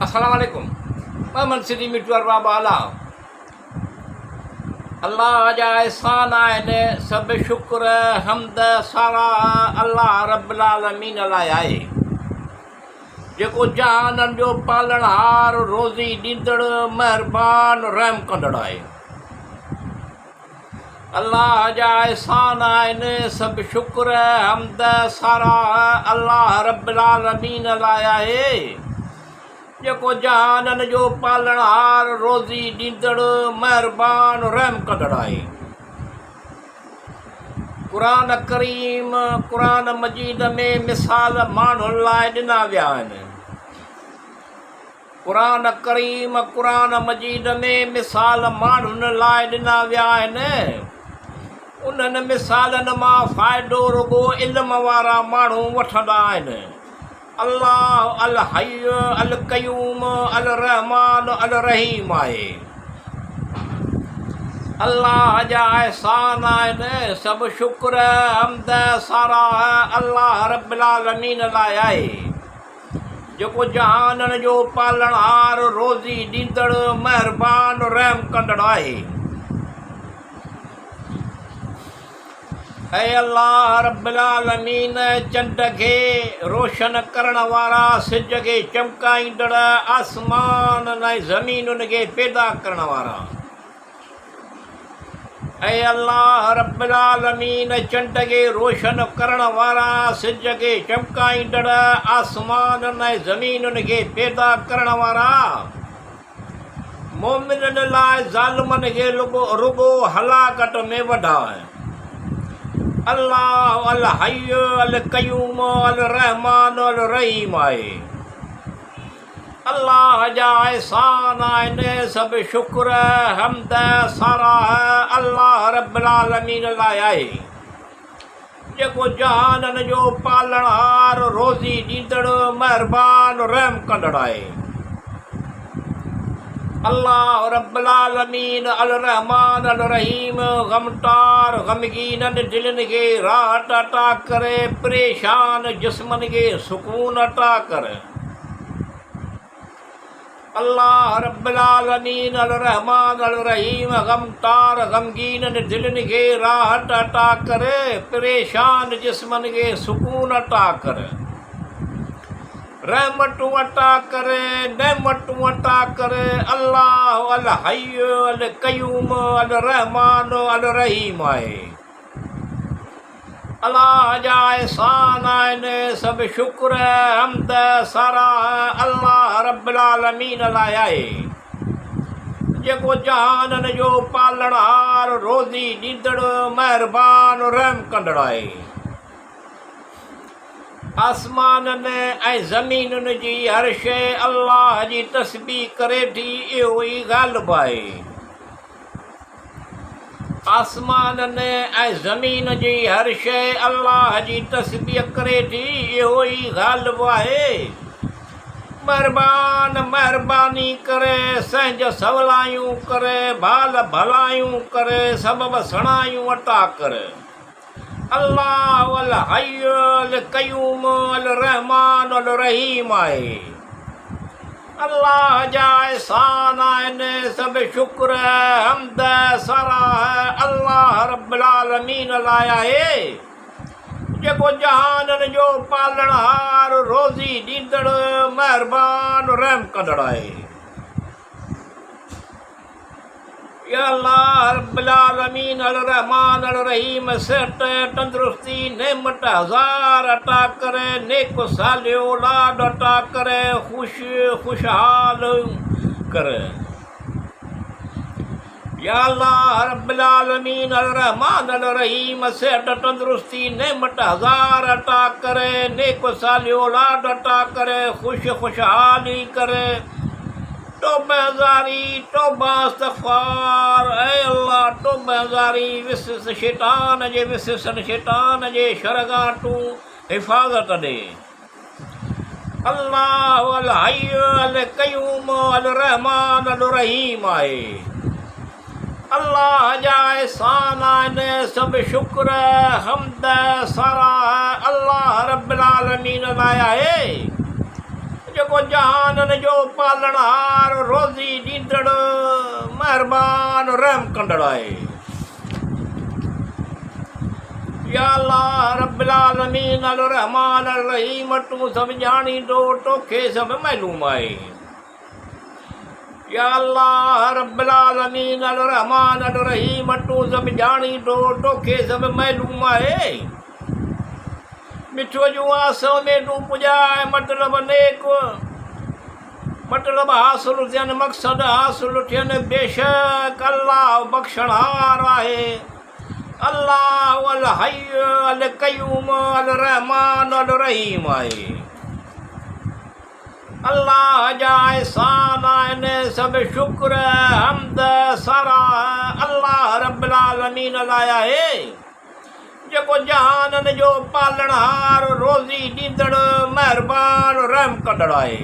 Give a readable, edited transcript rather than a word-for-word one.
अस्सलामुअलैकुम। मोहम्मद सिटी मिटवर बाबा अल्लाह जा एहसान आहिनि, सभु शुक्र हमद सारा अल्लाह रब्बुल आलमीन लाइ आहे, जेको जहाननि जो पालणहार, रोज़ी ॾींदड़, महिरबान, रहम कंदड़ आहे। अल्लाह जा एहसान आहिनि, सभु शुक्र हमद सारा अल्लाह रब्बुल आलमीन लाइ आहे, जेको जहाननि जो पालणहार, रोज़ी ॾींदड़, महिरबान, रहम कंदड़ आहे। क़ुरान करीम, क़ुरान मजीद में मिसाल माण्हुनि लाइ ॾिना विया आहिनि। क़ुरान करीम, क़ुरान मजीद में मिसाल माण्हुनि लाइ ॾिना विया आहिनि। उन्हनि मिसालनि मां फ़ाइदो रुॻो इल्म वारा माण्हू वठंदा आहिनि। अल्लाह अल हय अल क़यूम अल रहमान अल रहीम आहे। अल्लाह जा एहसान आहिनि, सभु शुक्र हमद सारा अल्लाह रब्बुल आलमीन लाइ आहे, जेको जहाननि जो पालणहार, रोज़ी ॾींदड़, महिरबान, रहम कंदड़ आहे। ऐं अल्लाह रब्बुल आलमीन चंड खे रोशन करण वारा, सिज खे चमकाईंदड़, आसमान ऐं ज़मीनुनि खे पैदा करण वारा। ऐं अल्लाह रब्बुल आलमीन चंड खे रोशन करण वारा, सिज खे चमकाईंदड़, आसमान ऐं ज़मीनुनि खे पैदा करण वारा, मोमिननि लाइ ज़ालिमनि खे रुॻो हलाकत में वढा। अल्लाह अल हय अल क़यूम अल रहमान अल रहीम आहे। अल्लाह जा एहसान आहिनि, सभु शुक्र हमद सारा अल्लाह रब्बुल आलमीन लाइ आहे, जेको जहाननि जो पालणहार, रोज़ी ॾींदड़, महिरबान, रहम कंदड़ आहे। अल्लाह रब्बुल आलमीन अल रहमान अल रहीम ग़मतार, ग़मगीननि दिलनि खे राहत अता करे, परेशान जिस्मनि खे सुकून अता करे। अल्लाह रब्बुल आलमीन अल रहमान अल रहीम ग़मतार, ग़मगीननि दिलनि खे राहत अता करे, परेशान जिस्मनि खे सुकून अता करे, रहमतूं अता करे, नेमतूं अता करे। अल्लाह अल हय अल क़यूम अल रहमान अल रहीम आहे। अल्लाह जा एहसान आहिनि, सभु शुक्र हमद सारा अल्लाह रब्बुल आलमीन लाइ आहे, जेको जहाननि जो पालणहार, रोज़ी ॾींदड़, महिरबान, रहम कंदड़ आहे। आसमाननि ऐं ज़मीनुनि जी हर शइ अल्लाह जी तस्बीह करे थी, इहो ई ग़ालिबु आहे। आसमाननि ऐं ज़मीन जी हर शइ अल्लाह जी तस्बीह करे थी, इहो ई ग़ालिबु आहे। महिरबानी करे, सहज सवलायूं करे, भाल भलायूं करे, सबब सणायूं अता करे। अल्लाह अल हय अल क़यूम अल रहमान अल रहीम आहे। अल्लाह जा एहसान आहिनि, सभु शुक्र हमद सारा अल्लाह रब्बुल आलमीन लाइ आहे, जेको जहाननि जो पालणहार, रोज़ी ॾींदड़, महिरबान, रहम कंदड़ आहे। या अल्लाह रब्बुल आलमीन अल रहमान अल रहीम सेहत, तंदुरुस्ती, नेमत हज़ार अता करे, नेक सालियो औलाद अता करे, खुशहाल करे। या अल्लाह रब्बुल आलमीन अल रहमान अल रहीम सेहत, तंदुरुस्ती, नेमत हज़ार अता करे, नेक सालियो औलाद अता करे, खुशहाली करे। तौबा ज़ारी, तौबा इस्तग़फ़ार। ऐ अल्लाह तौबा ज़ारी, विसिस शैतान जे विसिसन शैतान जे शरगाटूं हिफ़ाज़त ॾे। अल्लाह अल हय अल क़यूम अल रहमान अल रहीम आहे। अल्लाह जा एहसान आहिनि, सभु शुक्र हमद सारा अल्लाह रब्बुल आलमीन लाइ आहे, जेको जहाननि जो पाल पालणहार रोज़ी ॾींदड़ महिरबान रहम कंदड़ आहे। या अल्लाह रब्बिल आलमीन अल रहमान अल रहीम तूं सभु ॼाणींदो तोखे सभु मालूम आहे। या अल्लाह रब्बिल आलमीन अल रहमान अल रहीम तूं सभु ॼाणींदो तोखे सभु मालूम आहे। मिठो जूं आसो में तूं पुॼाए मतिलब नेक मतिलब हासिल थियनि मक़सद हासिल थियनि बेशक अल्लाह बख़्शणहार आहे। अल्लाह अल हय्य अल क़य्यूम अल रहमान अल रहीम आहे। अल्लाह जा एहसान आहिनि सभु शुक्र हम्द सराह अल्लाह रब्बिल आलमीन लाइ आहे जेको जहाननि जो पालणहार रोज़ी ॾींदड़ महिरबान रहम कंदड़ आहे।